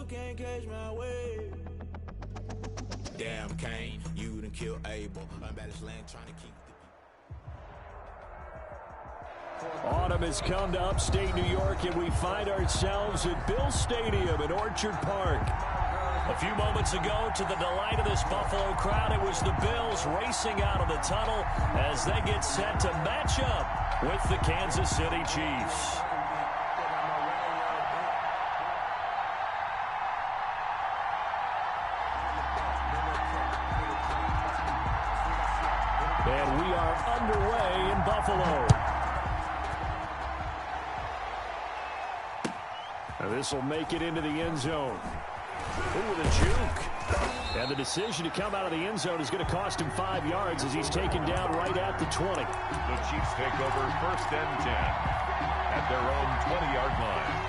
you can't catch my wave. Damn, Cain, you done killed Abel. Unbalanced land trying to keep the... Autumn has come to upstate New York, and we find ourselves at Bill Stadium in Orchard Park. A few moments ago, to the delight of this Buffalo crowd, it was the Bills racing out of the tunnel as they get set to match up with the Kansas City Chiefs. And we are underway in Buffalo. Now this will make it into the end zone. Ooh, the juke. And the decision to come out of the end zone is going to cost him 5 yards as he's taken down right at the 20. The Chiefs take over 1st and 10 at their own 20-yard line.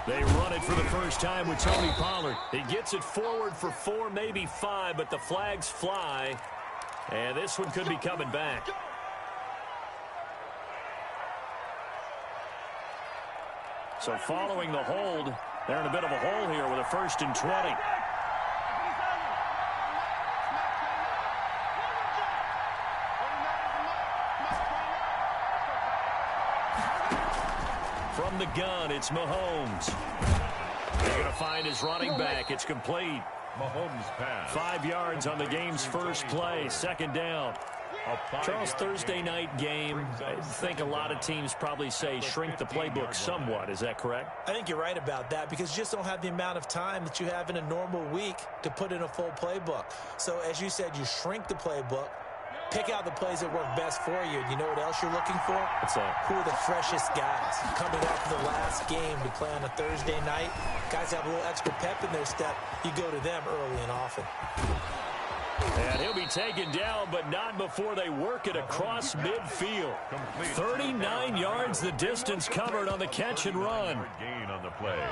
They run it for the first time with Tony Pollard. He gets it forward for 4, maybe 5, but the flags fly. And this one could be coming back. So following the hold, they're in a bit of a hole here with a 1st and 20. From the gun, it's Mahomes. They're going to find his running back. It's complete. Mahomes pass. 5 yards on the game's first play. 2nd down. Charles, Thursday night game, I think a lot of teams probably say shrink the playbook somewhat. Is that correct? I think you're right about that because you just don't have the amount of time that you have in a normal week to put in a full playbook. So as you said, you shrink the playbook. Pick out the plays that work best for you. And you know what else you're looking for? What's that? Who are the freshest guys coming off the last game to play on a Thursday night? Guys have a little extra pep in their step. You go to them early and often. And he'll be taken down, but not before they work it across midfield. 39 yards the distance covered on the catch and run.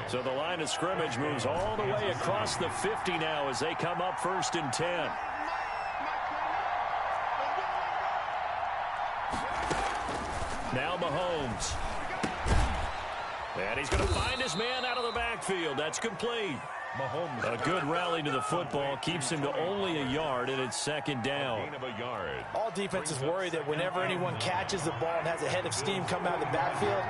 So the line of scrimmage moves all the way across the 50 now as they come up 1st and 10. Now Mahomes. And he's going to find his man out of the backfield. That's complete. Mahomes. A good rally to the football keeps him to only a yard, and it's 2nd down. All defenses worry that whenever anyone catches the ball and has a head of steam come out of the backfield,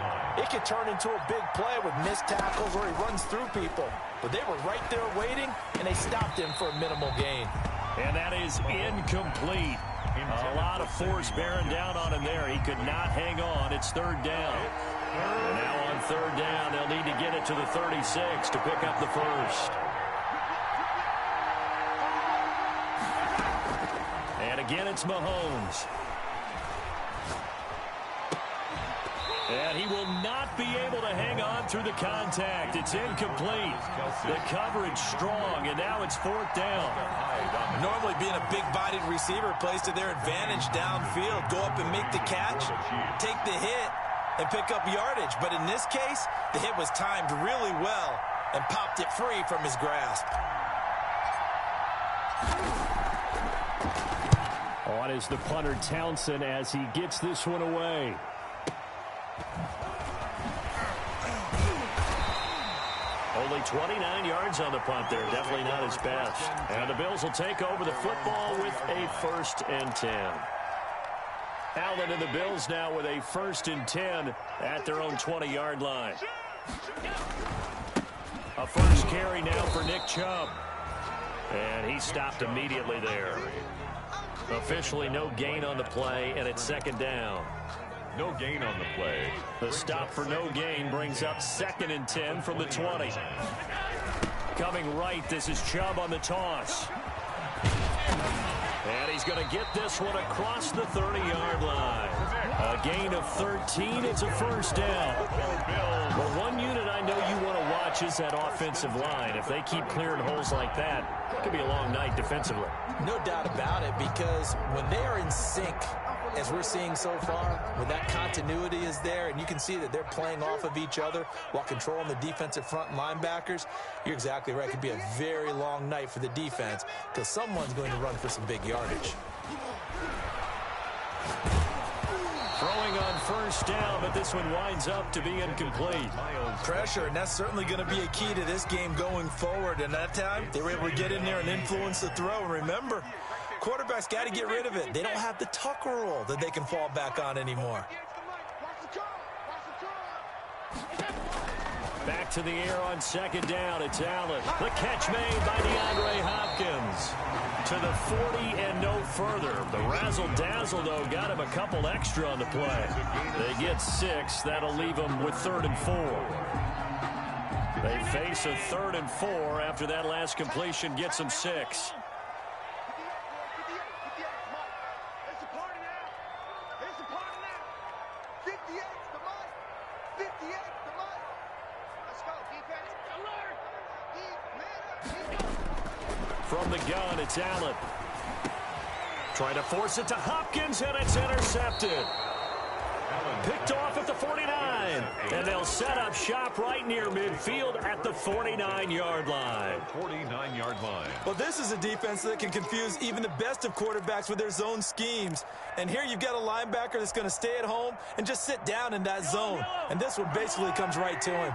it could turn into a big play with missed tackles or he runs through people. But they were right there waiting, and they stopped him for a minimal gain. And that is incomplete. A lot of force bearing down on him there. He could not hang on. It's 3rd down. And now on 3rd down, they'll need to get it to the 36 to pick up the 1st. And again, it's Mahomes. And he will not be able to hang on through the contact. It's incomplete. The coverage strong, and now it's 4th down. Normally being a big-bodied receiver plays to their advantage downfield. Go up and make the catch, take the hit, and pick up yardage. But in this case, the hit was timed really well and popped it free from his grasp. On is the punter Townsend as he gets this one away. Only 29 yards on the punt there. Definitely not his best. And the Bills will take over the football with a 1st and 10. Allen and the Bills now with a 1st and 10 at their own 20-yard line. A first carry now for Nick Chubb. And he stopped immediately there. Officially no gain on the play, and it's 2nd down. No gain on the play. The stop for no gain brings up 2nd and 10 from the 20. Coming right, this is Chubb on the toss. And he's going to get this one across the 30-yard line. A gain of 13. It's a 1st down. But one unit I know you want to watch is that offensive line. If they keep clearing holes like that, it could be a long night defensively. No doubt about it, because when they are in sync as we're seeing so far, when that continuity is there and you can see that they're playing off of each other while controlling the defensive front and linebackers, you're exactly right. It could be a very long night for the defense because someone's going to run for some big yardage. Throwing on first down, but this one winds up to be incomplete. Pressure, and that's certainly going to be a key to this game going forward. And that time, they were able to get in there and influence the throw. And remember, quarterbacks got to get rid of it. They don't have the tuck rule that they can fall back on anymore. Back to the air on second down. It's Allen. The catch made by DeAndre Hopkins. To the 40 and no further. The razzle-dazzle, though, got him a couple extra on the play. They get 6. That'll leave them with 3rd and 4. They face a 3rd and 4 after that last completion gets them 6. From the gun, it's Allen. Trying to force it to Hopkins, and it's intercepted. Picked off at the 49. And they'll set up shop right near midfield at the 49-yard line. 49-yard line. Well, this is a defense that can confuse even the best of quarterbacks with their zone schemes. And here you've got a linebacker that's going to stay at home and just sit down in that zone. And this one basically comes right to him.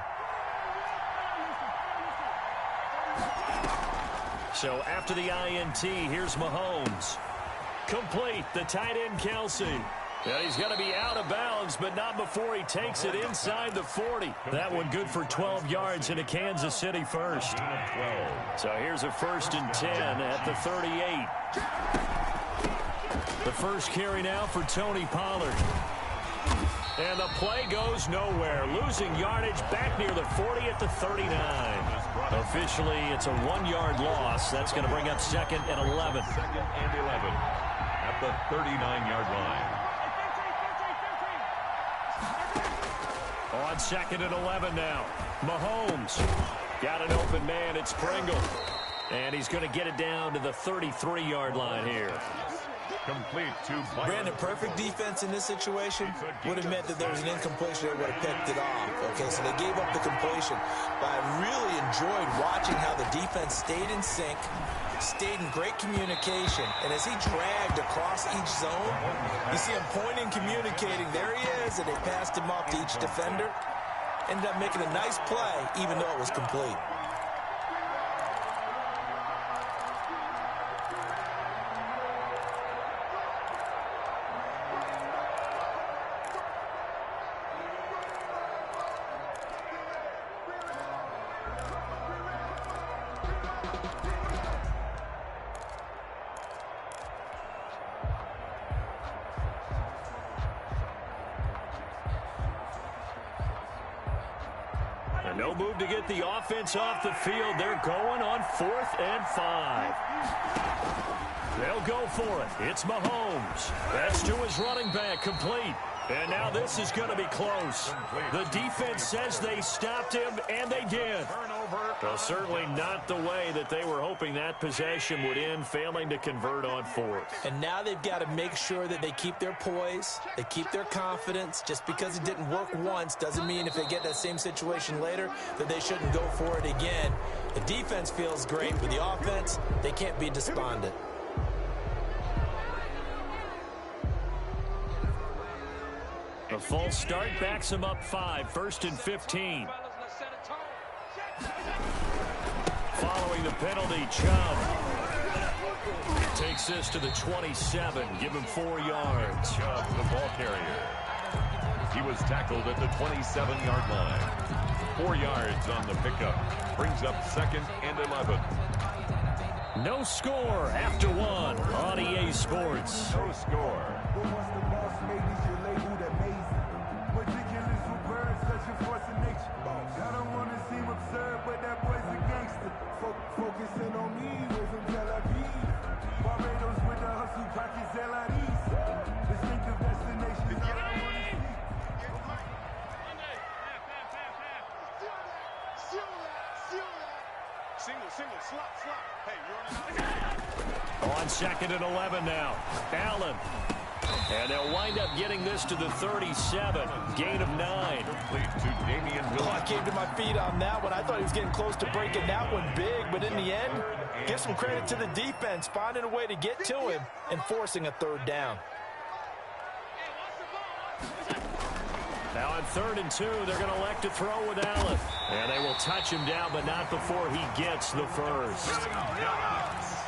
So after the INT, here's Mahomes. Complete, the tight end Kelsey. And he's going to be out of bounds, but not before he takes it inside the 40. That one good for 12 yards into Kansas City first. So here's a 1st and 10 at the 38. The first carry now for Tony Pollard. And the play goes nowhere. Losing yardage back near the 40 at the 39. Officially, it's a 1-yard loss. That's going to bring up 2nd and 11. 2nd and 11 at the 39-yard line. On 2nd and 11 now. Mahomes got an open man. It's Pringle. And he's going to get it down to the 33-yard line here. Complete to Brandon, perfect defense in this situation would have meant that there was an incompletion that would have picked it off. Okay, so they gave up the completion. But I really enjoyed watching how the defense stayed in sync, stayed in great communication. And as he dragged across each zone, you see him pointing, communicating. There he is, and they passed him off to each defender. Ended up making a nice play, even though it was complete. No move to get the offense off the field. They're going on 4th and 5. They'll go for it. It's Mahomes. That's to his running back, complete. And now this is going to be close. The defense says they stopped him, and they did. Well, certainly not the way that they were hoping that possession would end, failing to convert on 4th. And now they've got to make sure that they keep their poise, they keep their confidence. Just because it didn't work once doesn't mean if they get that same situation later that they shouldn't go for it again. The defense feels great, but the offense, they can't be despondent. A false start backs him up 5, 1st and 15. Following the penalty, Chubb takes this to the 27. Give him 4 yards. Chubb, the ball carrier. He was tackled at the 27-yard line. 4 yards on the pickup. Brings up 2nd and 11. No score after 1 on EA Sports. No score. Focusing on me, live in Tel Aviv. Barbados with the hustle, pockets LIDs. Distinctive destinations, all I want to see. Single, slot. Hey, you're on. On 2nd and 11 now. Allen And they'll wind up getting this to the 37. Gain of 9. I came to my feet on that one. I thought he was getting close to breaking that one big, but in the end, give some credit to the defense, finding a way to get to him and forcing a third down. Now on 3rd and 2, they're going to elect to throw with Allen. And they will touch him down, but not before he gets the first.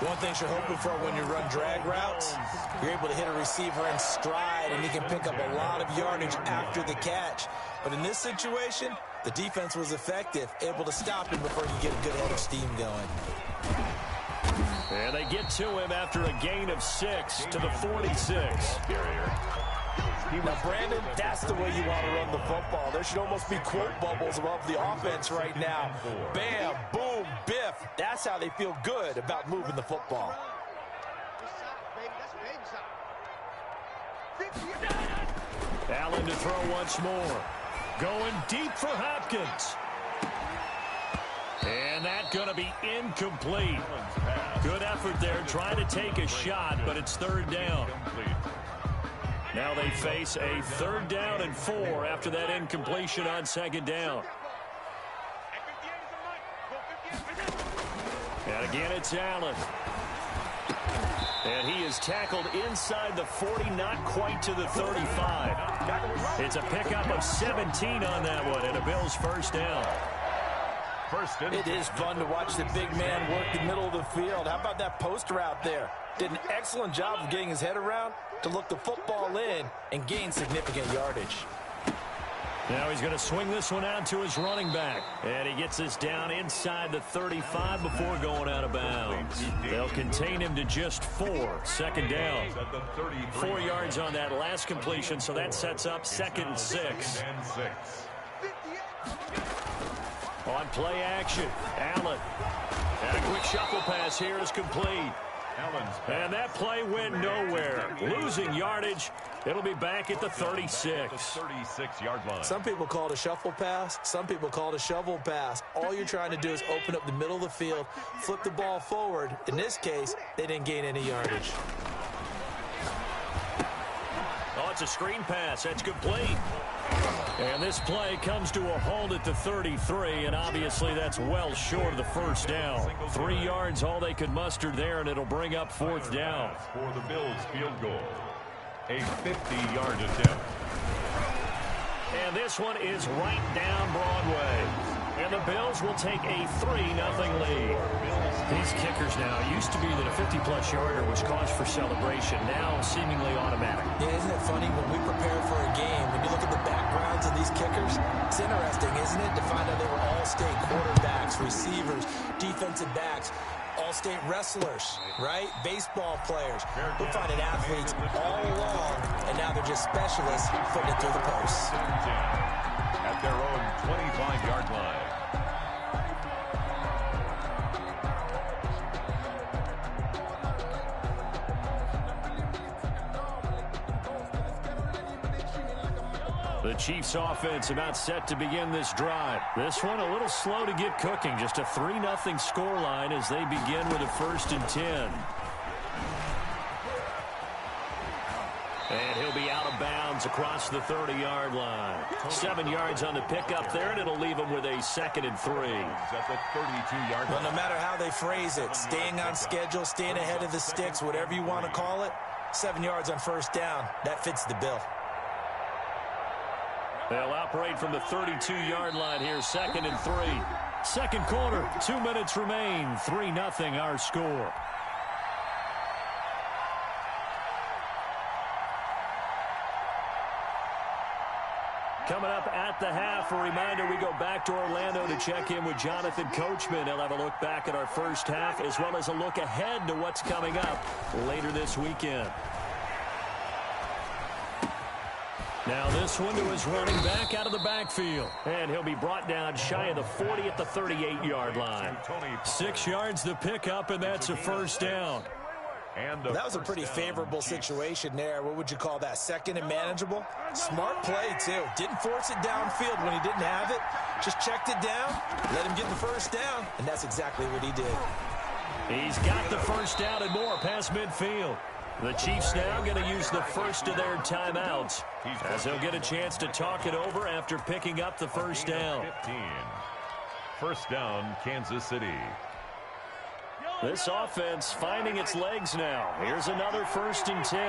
One thing you're hoping for when you run drag routes, you're able to hit a receiver in stride, and he can pick up a lot of yardage after the catch. But in this situation, the defense was effective, able to stop him before you get a good head of steam going. And they get to him after a gain of 6 to the 46. Now, Brandon, that's the way you want to run the football. There should almost be quote bubbles above the offense right now. Bam, boom, biff. That's how they feel good about moving the football. Allen to throw once more. Going deep for Hopkins. And that's going to be incomplete. Good effort there, trying to take a shot, but it's 3rd down. Now they face a 3rd down and 4 after that incompletion on 2nd down. And again, it's Allen. And he is tackled inside the 40, not quite to the 35. It's a pickup of 17 on that one, and a Bills 1st down. It is fun to watch the big man work the middle of the field. How about that post route there? Did an excellent job of getting his head around to look the football in and gain significant yardage. Now he's going to swing this one out to his running back. And he gets this down inside the 35 before going out of bounds. They'll contain him to just 4. 2nd down. 4 yards on that last completion, so that sets up 2nd and 6. On play action, Allen. And a quick shuffle pass here is complete. And that play went nowhere. Losing yardage. It'll be back at the 36. 36-yard line. Some people call it a shuffle pass. Some people call it a shovel pass. All you're trying to do is open up the middle of the field, flip the ball forward. In this case, they didn't gain any yardage. Oh, it's a screen pass. That's complete. And this play comes to a halt at the 33, and obviously that's well short of the 1st down. 3 yards, all they could muster there, and it'll bring up 4th down. For the Bills field goal, a 50-yard attempt. And this one is right down Broadway. And the Bills will take a 3-0 lead. These kickers now, it used to be that a 50-plus yarder was cause for celebration. Now seemingly automatic. Yeah, isn't it funny when we prepare for a game, when you look at the backgrounds of these kickers, it's interesting, isn't it, to find out they were all-state quarterbacks, receivers, defensive backs, all-state wrestlers, right? Baseball players. We're finding athletes all along, and now they're just specialists putting it through the posts. At their own 25-yard line. The Chiefs offense about set to begin this drive. This one a little slow to get cooking. Just a 3-0 scoreline as they begin with a 1st and 10. And he'll be out of bounds across the 30-yard line. 7 yards on the pickup there, and it'll leave him with a 2nd and 3. At the 32-yard line. Well, no matter how they phrase it, staying on schedule, staying ahead of the sticks, whatever you want to call it, 7 yards on 1st down, that fits the bill. They'll operate from the 32-yard line here, 2nd and 3. 2nd quarter, 2 minutes remain. 3-0 our score. Coming up at the half, a reminder, we go back to Orlando to check in with Jonathan Coachman. He'll have a look back at our first half as well as a look ahead to what's coming up later this weekend. Now this one to his running back out of the backfield. And he'll be brought down shy of the 40 at the 38-yard line. 6 yards to pick up, and that's a 1st down. That was a pretty favorable situation there. What would you call that? 2nd and manageable? Smart play, too. Didn't force it downfield when he didn't have it. Just checked it down, let him get the 1st down, and that's exactly what he did. He's got the 1st down and more past midfield. The Chiefs now going to use the first of their timeouts as they'll get a chance to talk it over after picking up the first down. 15. First down, Kansas City. This offense finding its legs now. Here's another 1st and 10.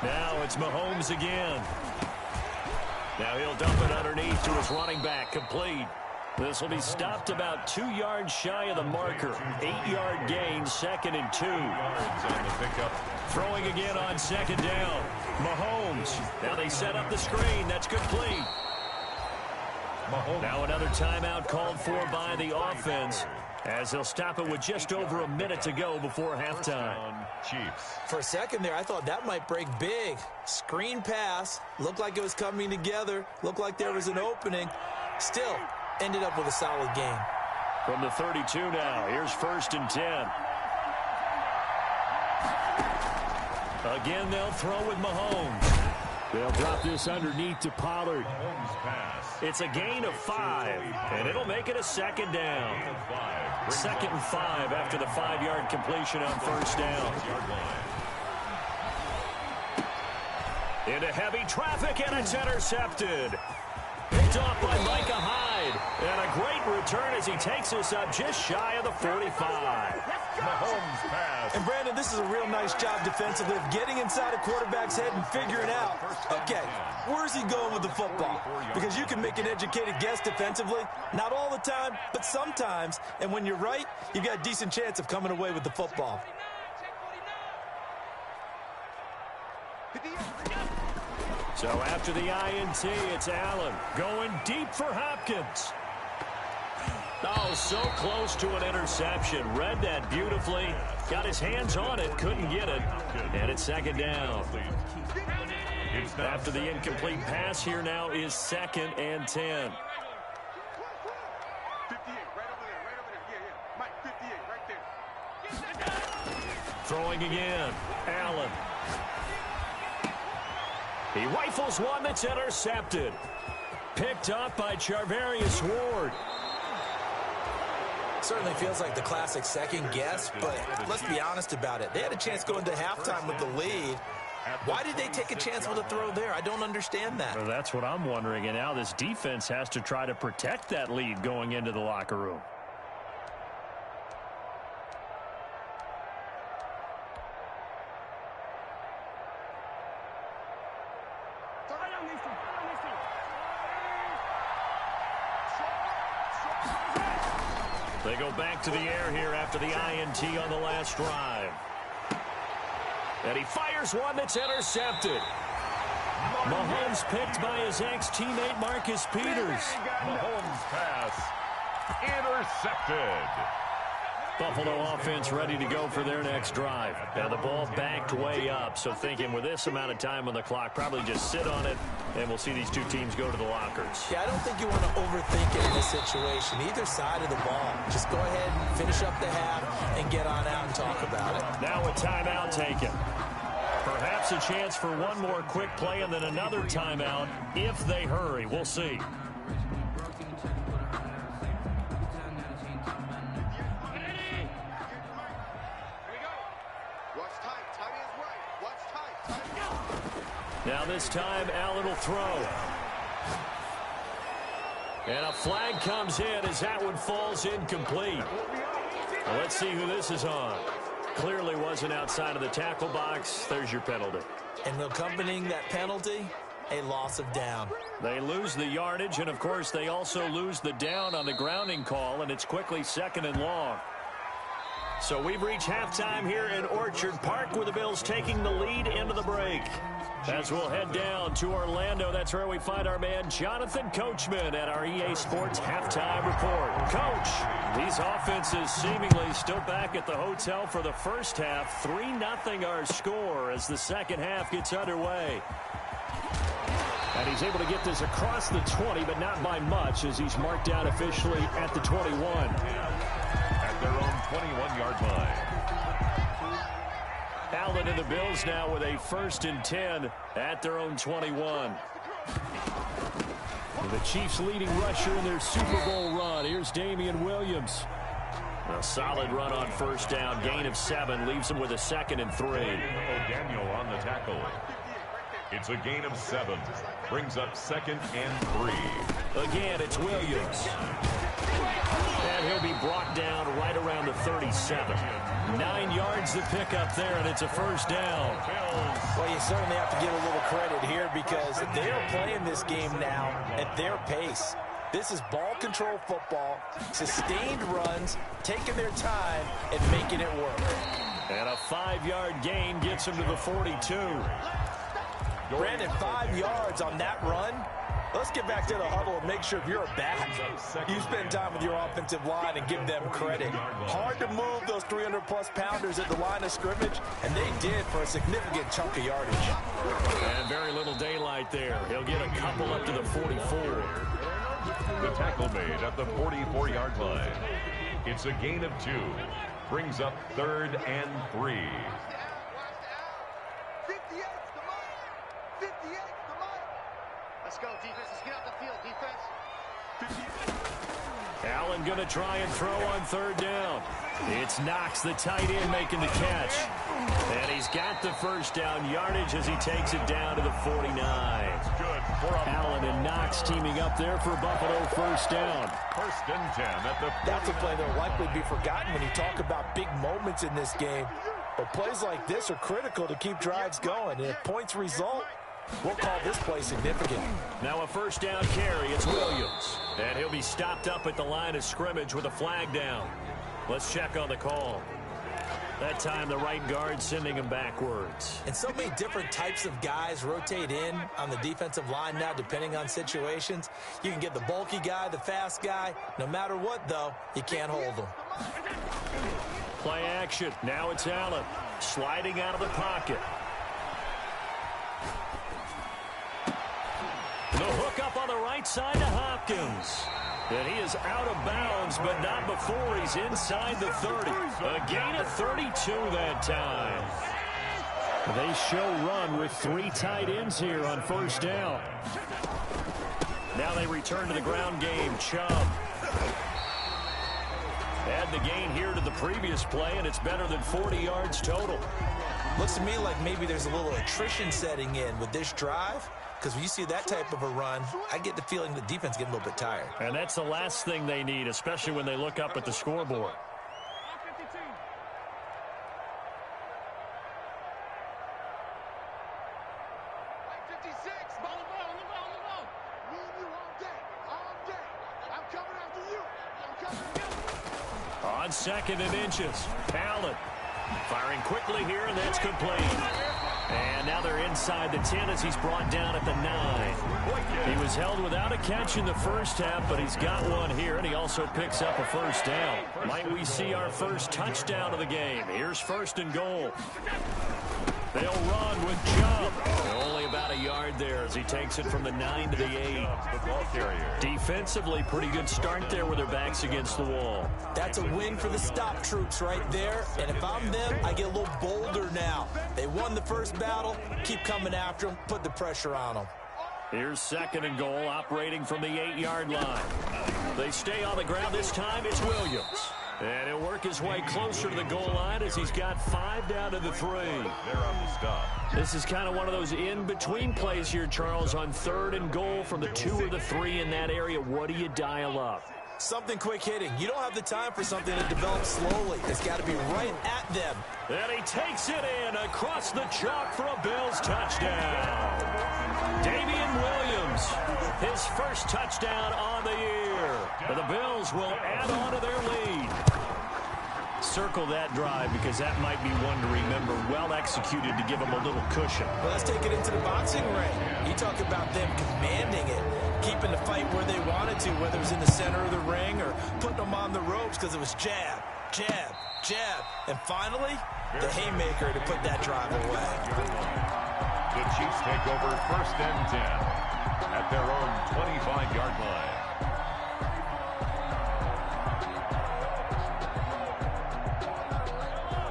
Now it's Mahomes again. Now he'll dump it underneath to his running back, complete. This will be stopped about 2 yards shy of the marker. 8-yard gain, 2nd and 2. Yards on the pickup. Throwing again on 2nd down. Mahomes. Now they set up the screen. That's complete. Mahomes. Now another timeout called for by the offense as they'll stop it with just over a minute to go before halftime. Chiefs. For a second there, I thought that might break big. Screen pass. Looked like it was coming together. Looked like there was an opening. Still ended up with a solid gain. From the 32 now, here's 1st and 10. Again, they'll throw with Mahomes. They'll drop this underneath to Pollard. Mahomes pass. It's a gain of 5, and it'll make it a 2nd down. 2nd and 5 after the 5-yard completion on 1st down. Into heavy traffic, and it's intercepted. Picked off by Micah Hyde. And a great return as he takes this up just shy of the 45. Mahomes pass. And, Brandon, this is a real nice job defensively of getting inside a quarterback's head and figuring out, okay, where's he going with the football? Because you can make an educated guess defensively. Not all the time, but sometimes. And when you're right, you've got a decent chance of coming away with the football. So after the INT, it's Allen going deep for Hopkins. Oh, so close to an interception. Read that beautifully. Got his hands on it, couldn't get it. And it's 2nd down. After the incomplete pass, here now is 2nd and 10. Throwing again. Allen. He rifles one that's intercepted. Picked up by Charvarius Ward. Certainly feels like the classic second guess, but let's be honest about it. They had a chance going into halftime with the lead. Why did they take a chance with a throw there? I don't understand that. Well, that's what I'm wondering. And now this defense has to try to protect that lead going into the locker room. They go back to the air here after the INT on the last drive. And he fires one that's intercepted. Mahomes picked by his ex-teammate Marcus Peters. Mahomes pass. Intercepted. Buffalo offense ready to go for their next drive. Now the ball backed way up, so thinking with this amount of time on the clock, probably just sit on it, and we'll see these two teams go to the lockers. Yeah, I don't think you want to overthink it in this situation. Either side of the ball. Just go ahead, finish up the half, and get on out and talk about it. Now a timeout taken. Perhaps a chance for one more quick play and then another timeout if they hurry. We'll see. Now this time, Allen will throw. And a flag comes in as that one falls incomplete. Well, let's see who this is on. Clearly wasn't outside of the tackle box. There's your penalty. And accompanying that penalty, a loss of down. They lose the yardage, and of course they also lose the down on the grounding call, and it's quickly 2nd and long. So we've reached halftime here in Orchard Park with the Bills taking the lead into the break. As we'll head down to Orlando, that's where we find our man Jonathan Coachman at our EA Sports Halftime Report. Coach, these offenses seemingly still back at the hotel for the first half. 3-0 our score as the second half gets underway. And he's able to get this across the 20, but not by much as he's marked out officially at the 21. At their own 21-yard line. Allen and the Bills now with a 1st and 10 at their own 21. The Chiefs' leading rusher in their Super Bowl run. Here's Damian Williams. A solid run on first down. Gain of 7 leaves him with a 2nd and 3. Daniel on the tackle. It's a gain of 7. Brings up 2nd and 3. Again, it's Williams. And he'll be brought down right around the 37. 9 yards to pick up there, and it's a first down. Well, you certainly have to give a little credit here because they are playing this game now at their pace. This is ball control football, sustained runs, taking their time, and making it work. And a 5-yard gain gets him to the 42. Brandon, 5 yards on that run. Let's get back to the huddle and make sure if you're a back, you spend time with your offensive line and give them credit. Hard to move those 300-plus pounders at the line of scrimmage, and they did for a significant chunk of yardage. And very little daylight there. He'll get a couple up to the 44. The tackle made at the 44-yard line. It's a gain of 2. Brings up 3rd and 3. 58's the mark. 58's the mark. Let's go, defense. Let's get out the field, defense. Allen going to try and throw on 3rd down. It's Knox, the tight end, making the catch. And he's got the first down yardage as he takes it down to the 49. Good for Allen and Knox teaming up there for Buffalo first down. 1st and 10 at the... That's a play that will likely be forgotten when you talk about big moments in this game. But plays like this are critical to keep drives going. And if points result, we'll call this play significant. Now a first down carry. It's Williams. And he'll be stopped up at the line of scrimmage with a flag down. Let's check on the call. That time the right guard sending him backwards. And so many different types of guys rotate in on the defensive line now depending on situations. You can get the bulky guy, the fast guy. No matter what, though, you can't hold them. Play action. Now it's Allen sliding out of the pocket. The hook up on the right side to Hopkins. And he is out of bounds, but not before he's inside the 30. A gain of 32 that time. They show run with 3 tight ends here on first down. Now they return to the ground game. Chubb. Add the gain here to the previous play, and it's better than 40 yards total. Looks to me like maybe there's a little attrition setting in with this drive. Because when you see that type of a run, I get the feeling the defense getting a little bit tired. And that's the last thing they need, especially when they look up at the scoreboard. On 2nd and inches, Allen firing quickly here, and that's complete. And now they're inside the 10 as he's brought down at the 9. He was held without a catch in the first half, but he's got one here, and he also picks up a first down. Might we see our first touchdown of the game? Here's 1st and goal. They'll run with Chubb. Only about a yard there as he takes it from the 9 to the 8. Defensively, pretty good start there with their backs against the wall. That's a win for the stop troops right there. And if I'm them, I get a little bolder now. They won the first battle. Keep coming after them. Put the pressure on them. Here's 2nd and goal, operating from the 8-yard line. They stay on the ground this time. It's Williams. And he'll work his way closer to the goal line as he's got 5 down to the 3. They're on the stop. This is kind of one of those in-between plays here, Charles, on 3rd and goal from the 2 or the 3 in that area. What do you dial up? Something quick hitting. You don't have the time for something to develop slowly. It's got to be right at them. And he takes it in across the chalk for a Bills touchdown. Damian Williams, his first touchdown on the year. And the Bills will add on to their lead. Circle that drive because that might be one to remember. Well executed to give them a little cushion. Well, let's take it into the boxing ring. You talk about them commanding it, keeping the fight where they wanted to, whether it was in the center of the ring or putting them on the ropes because it was jab, jab, jab. And finally, the haymaker to put that drive away. The Chiefs take over 1st and 10 at their own 25-yard line.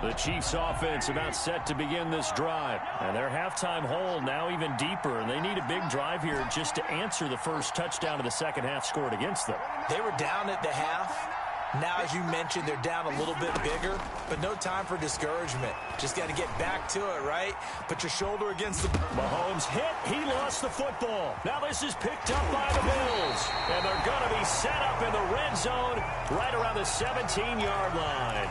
The Chiefs offense about set to begin this drive. And their halftime hole now even deeper, and they need a big drive here just to answer the first touchdown of the second half scored against them. They were down at the half. Now, as you mentioned, they're down a little bit bigger, but no time for discouragement. Just got to get back to it, right? Put your shoulder against the... Mahomes hit. He lost the football. Now this is picked up by the Bills. And they're going to be set up in the red zone right around the 17-yard line.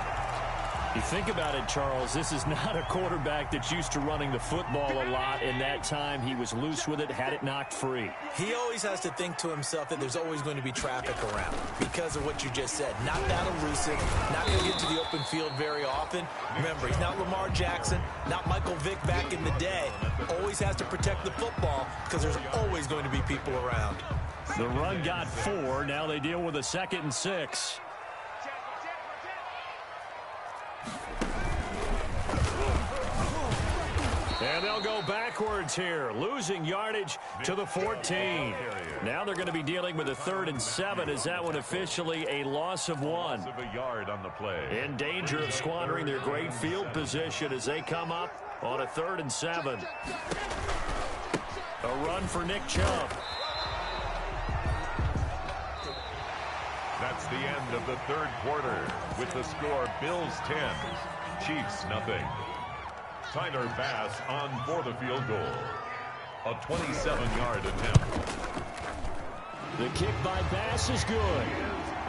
You think about it, Charles, this is not a quarterback that's used to running the football a lot. In that time, he was loose with it, had it knocked free. He always has to think to himself that there's always going to be traffic around because of what you just said. Not that elusive, not going to get to the open field very often. Remember, he's not Lamar Jackson, not Michael Vick back in the day. Always has to protect the football because there's always going to be people around. The run got 4. Now they deal with a 2nd and 6. And they'll go backwards here, losing yardage to the 14. Now they're going to be dealing with a 3rd and 7. Is that one officially a loss of 1? A yard on the play. In danger of squandering their great field position as they come up on a 3rd and 7. A run for Nick Chubb. That's the end of the third quarter with the score Bills 10, Chiefs nothing. Tyler Bass on for the field goal. A 27-yard attempt. The kick by Bass is good.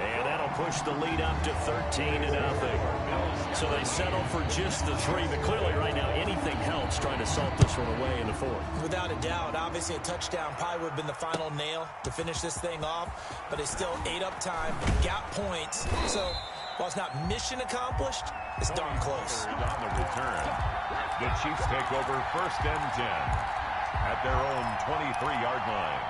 And that'll push the lead up to 13-0. So they settle for just the 3, but clearly right now anything helps trying to salt this one away in the 4th. Without a doubt, obviously a touchdown probably would have been the final nail to finish this thing off, but it's still ate up time, got points. So while it's not mission accomplished, it's darn close. On the return, the Chiefs take over 1st and 10 at their own 23-yard line.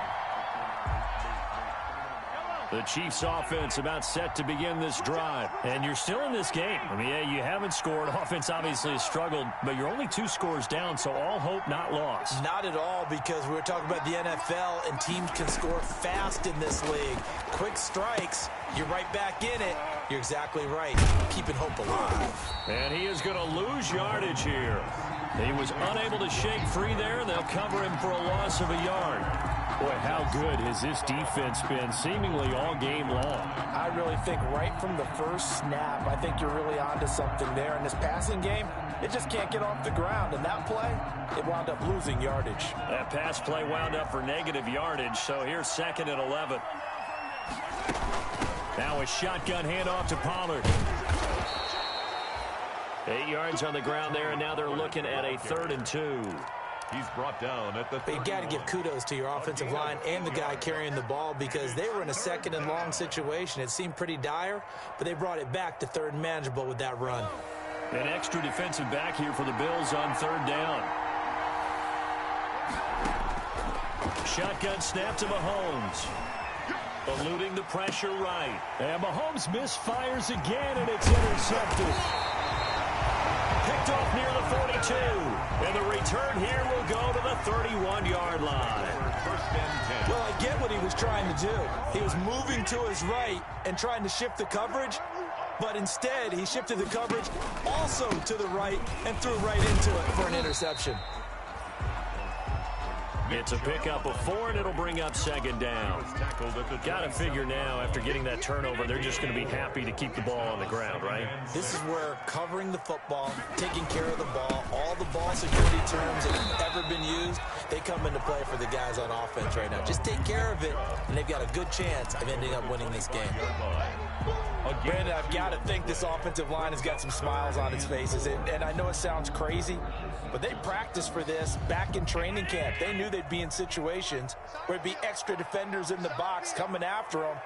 The Chiefs offense about set to begin this drive. And you're still in this game. I mean, yeah, you haven't scored. Offense obviously has struggled, but you're only 2 scores down, so all hope not lost. Not at all, because we were talking about the NFL, and teams can score fast in this league. Quick strikes, you're right back in it. You're exactly right. Keeping hope alive. And he is going to lose yardage here. He was unable to shake free there, and they'll cover him for a loss of a yard. Boy, how good has this defense been seemingly all game long? I really think right from the first snap, I think you're really onto something there. In this passing game, it just can't get off the ground. And that play, it wound up losing yardage. That pass play wound up for negative yardage, so here's 2nd and 11. Now a shotgun handoff to Pollard. 8 yards on the ground there, and now they're looking at a 3rd and 2. He's brought down at the 30. You got to give kudos to your offensive line and the guy carrying the ball, because they were in a 2nd and long situation. It seemed pretty dire, but they brought it back to 3rd and manageable with that run. An extra defensive back here for the Bills on 3rd down. Shotgun snap to Mahomes. Eluding the pressure right. And Mahomes misfires again, and it's intercepted. Picked off near the 42. And the return here will go to the 31-yard line. Well, I get what he was trying to do. He was moving to his right and trying to shift the coverage, but instead he shifted the coverage also to the right and threw right into it for an interception. It's a pickup of 4, and it'll bring up 2nd down. Got to figure now, after getting that turnover, they're just going to be happy to keep the ball on the ground, right? This is where covering the football, taking care of the ball, all the ball security terms that have ever been used, they come into play for the guys on offense right now. Just take care of it, and they've got a good chance of ending up winning this game. Brandon, I've got to think this offensive line has got some smiles on its faces, and I know it sounds crazy, but they practiced for this back in training camp. They knew they'd be in situations where it'd be extra defenders in the box coming after them,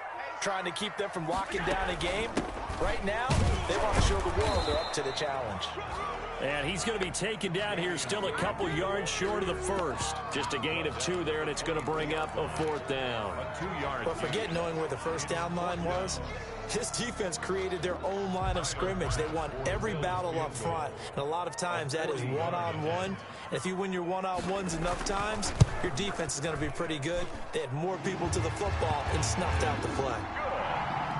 trying to keep them from locking down a game. Right now, they want to show the world they're up to the challenge. And he's going to be taken down here, still a couple yards short of the first. Just a gain of 2 there, and it's going to bring up a 4th down. But forget knowing where the first down line was. This defense created their own line of scrimmage. They won every battle up front, and a lot of times that is one-on-one. And if you win your one-on-ones enough times, your defense is going to be pretty good. They had more people to the football and snuffed out the play.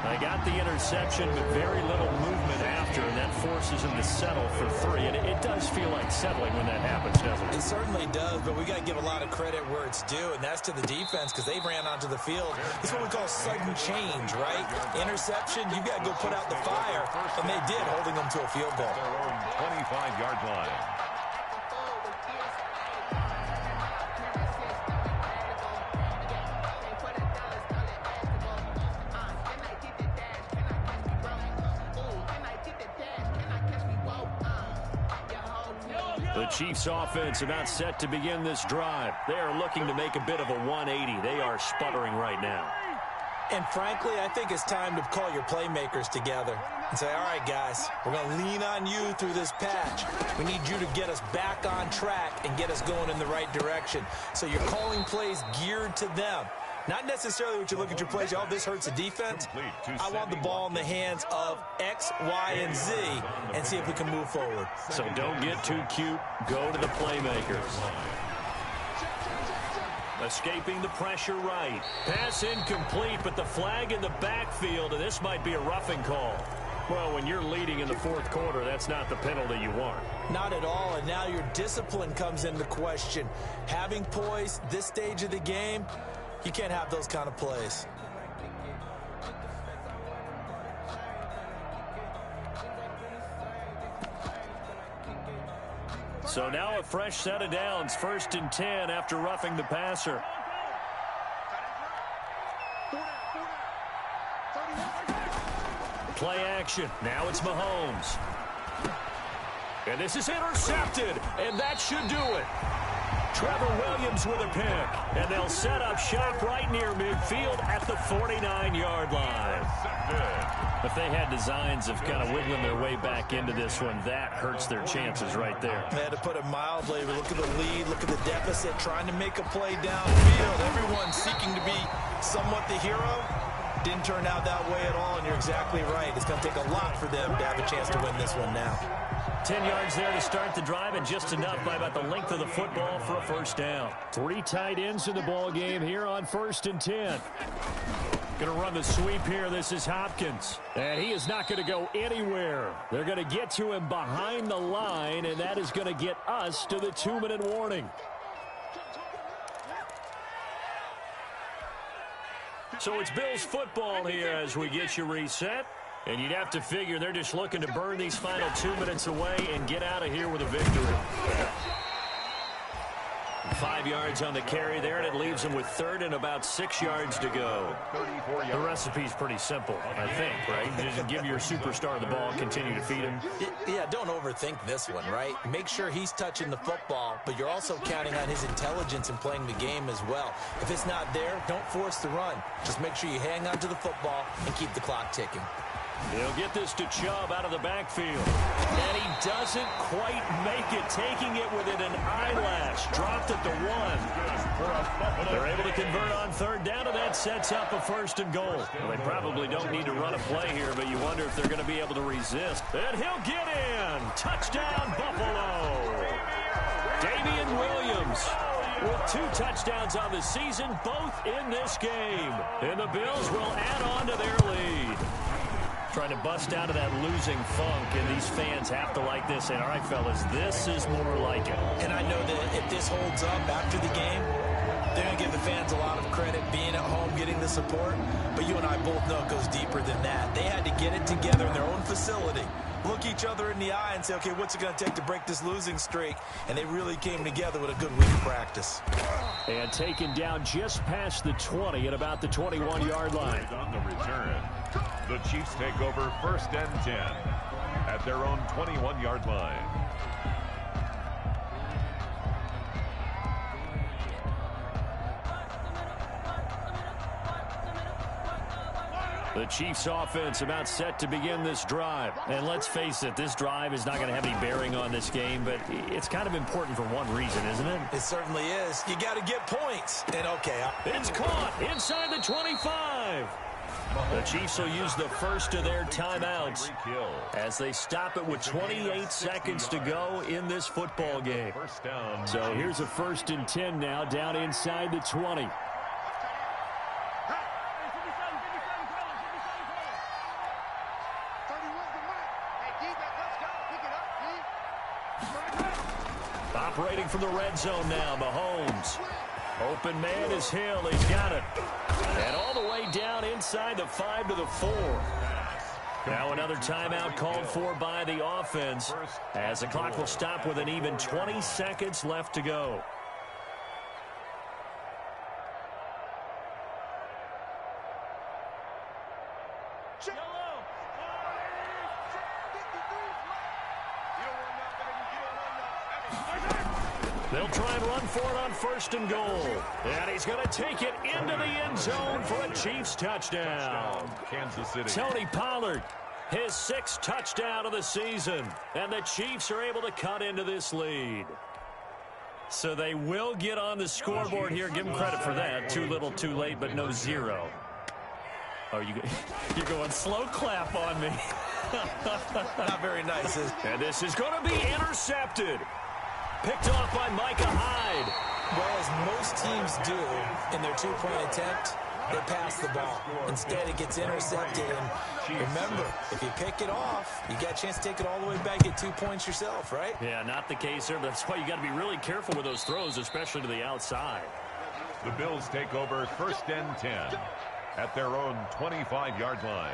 They got the interception, but very little movement after, and that forces him to settle for 3. And it does feel like settling when that happens, doesn't it? It certainly does, but we got to give a lot of credit where it's due, and that's to the defense because they ran onto the field. It's what we call sudden change, right? Interception, you got to go put out the fire, and they did, holding them to a field goal. Their own 25-yard line. The Chiefs offense about set to begin this drive. They are looking to make a bit of a 180. They are sputtering right now. And frankly, I think it's time to call your playmakers together and say, all right, guys, we're going to lean on you through this patch. We need you to get us back on track and get us going in the right direction. So you're calling plays geared to them. Not necessarily what you look at your plays, oh, this hurts the defense. I want the ball in the hands of X, Y, and Z and see if we can move forward. So don't get too cute. Go to the playmakers. Escaping the pressure right. Pass incomplete, but the flag in the backfield, and this might be a roughing call. Well, when you're leading in the fourth quarter, that's not the penalty you want. Not at all, and now your discipline comes into question. Having poise this stage of the game, you can't have those kind of plays. So now a fresh set of downs, 1st and 10 after roughing the passer. Play action. Now it's Mahomes. And this is intercepted, and that should do it. Trevor Williams with a pick, and they'll set up shop right near midfield at the 49-yard line. If they had designs of kind of wiggling their way back into this one, that hurts their chances right there. They had to put it mildly. Look at the lead, look at the deficit, trying to make a play downfield. Everyone seeking to be somewhat the hero. Didn't turn out that way at all, and you're exactly right. It's going to take a lot for them to have a chance to win this one now. 10 yards there to start the drive, and just enough by about the length of the football for a first down. 3 tight ends in the ball game here on 1st and 10. Going to run the sweep here. This is Hopkins. And he is not going to go anywhere. They're going to get to him behind the line, and that is going to get us to the 2-minute warning. So it's Bills football here as we get you reset. And you'd have to figure they're just looking to burn these final 2 minutes away and get out of here with a victory. 5 yards on the carry there, and it leaves them with 3rd and about 6 yards to go. The recipe's pretty simple, I think, right? Just give your superstar the ball, continue to feed him. Yeah, don't overthink this one, right? Make sure he's touching the football, but you're also counting on his intelligence in playing the game as well. If it's not there, don't force the run. Just make sure you hang on to the football and keep the clock ticking. He'll get this to Chubb out of the backfield. And he doesn't quite make it, taking it within an eyelash. Dropped at the 1. They're able to convert on 3rd down, and that sets up a 1st and goal. Well, they probably don't need to run a play here, but you wonder if they're going to be able to resist. And he'll get in. Touchdown, Buffalo. Damian Williams with 2 touchdowns on the season, both in this game. And the Bills will add on to their lead. Trying to bust out of that losing funk, and these fans have to like this. And all right, fellas, this is more like it. And I know that if this holds up after the game, they're going to give the fans a lot of credit being at home, getting the support. But you and I both know it goes deeper than that. They had to get it together in their own facility, look each other in the eye and say, okay, what's it going to take to break this losing streak? And they really came together with a good week of practice. And taken down just past the 20 at about the 21-yard line. On the return, the Chiefs take over 1st and 10 at their own 21-yard line. The Chiefs offense about set to begin this drive. And let's face it, this drive is not going to have any bearing on this game, but it's kind of important for one reason, isn't it? It certainly is. You got to get points. And okay, it's caught inside the 25. The Chiefs will use the first of their timeouts as they stop it with 28 seconds to go in this football game. So here's a 1st and 10 now down inside the 20. Operating from the red zone now, Mahomes. Open man is Hill. He's got it. And all the way down inside the 5 to the 4. Now another timeout called for by the offense as the clock will stop with an even 20 seconds left to go. They'll try and run for it on 1st and goal. And he's going to take it into the end zone for a Chiefs touchdown. Kansas City. Tony Pollard, his 6th touchdown of the season. And the Chiefs are able to cut into this lead. So they will get on the scoreboard here. Give them credit for that. Too little, too late, but no 0. Oh, you're going slow clap on me. Not very nice. And this is going to be intercepted. Picked off by Micah Hyde. Well, as most teams do in their 2-point attempt, they pass the ball. Instead, it gets intercepted. And remember, if you pick it off, you got a chance to take it all the way back, get 2 points yourself, right? Yeah, not the case there, but that's why you got to be really careful with those throws, especially to the outside. The Bills take over 1st and 10 at their own 25-yard line.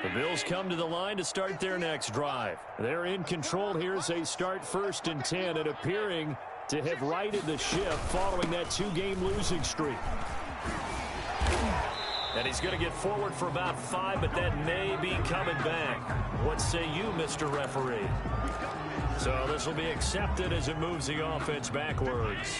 The Bills come to the line to start their next drive. They're in control here as they start 1st and 10 and appearing to have righted the ship following that 2-game losing streak. And he's going to get forward for about 5, but that may be coming back. What say you, Mr. Referee? So this will be accepted as it moves the offense backwards.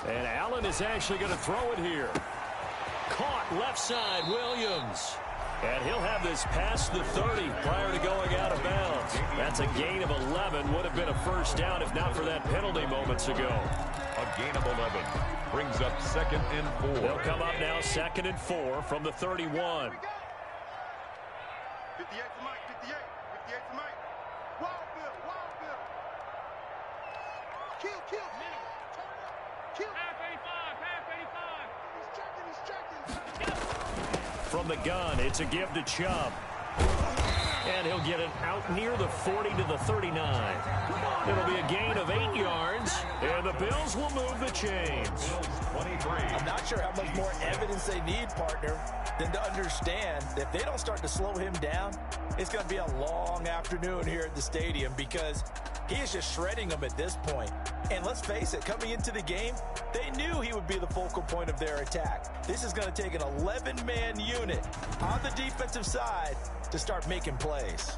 And Allen is actually going to throw it here. Caught left side, Williams. And he'll have this past the 30 prior to going out of bounds. That's a gain of 11. Would have been a first down if not for that penalty moments ago. A gain of 11 brings up 2nd and 4. They'll come up now 2nd and 4 from the 31. 58 to Mike, 58 to Mike. Wild Bill, Wild Bill. Kill. Turn up. Kill. Half 85. He's checking. From the gun, it's a give to Chubb. And he'll get it out near the 40 to the 39. It'll be a gain of 8 yards, and the Bills will move the chains. 23. I'm not sure how much more evidence they need, partner, than to understand that if they don't start to slow him down, it's going to be a long afternoon here at the stadium because he is just shredding them at this point. And let's face it, coming into the game, they knew he would be the focal point of their attack. This is going to take an 11-man unit on the defensive side to start making plays.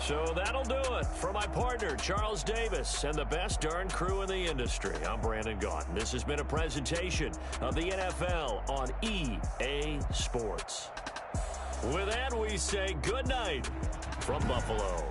So that'll do it for my partner, Charles Davis, and the best darn crew in the industry. I'm Brandon Gaudin. This has been a presentation of the NFL on EA Sports. With that, we say good night from Buffalo.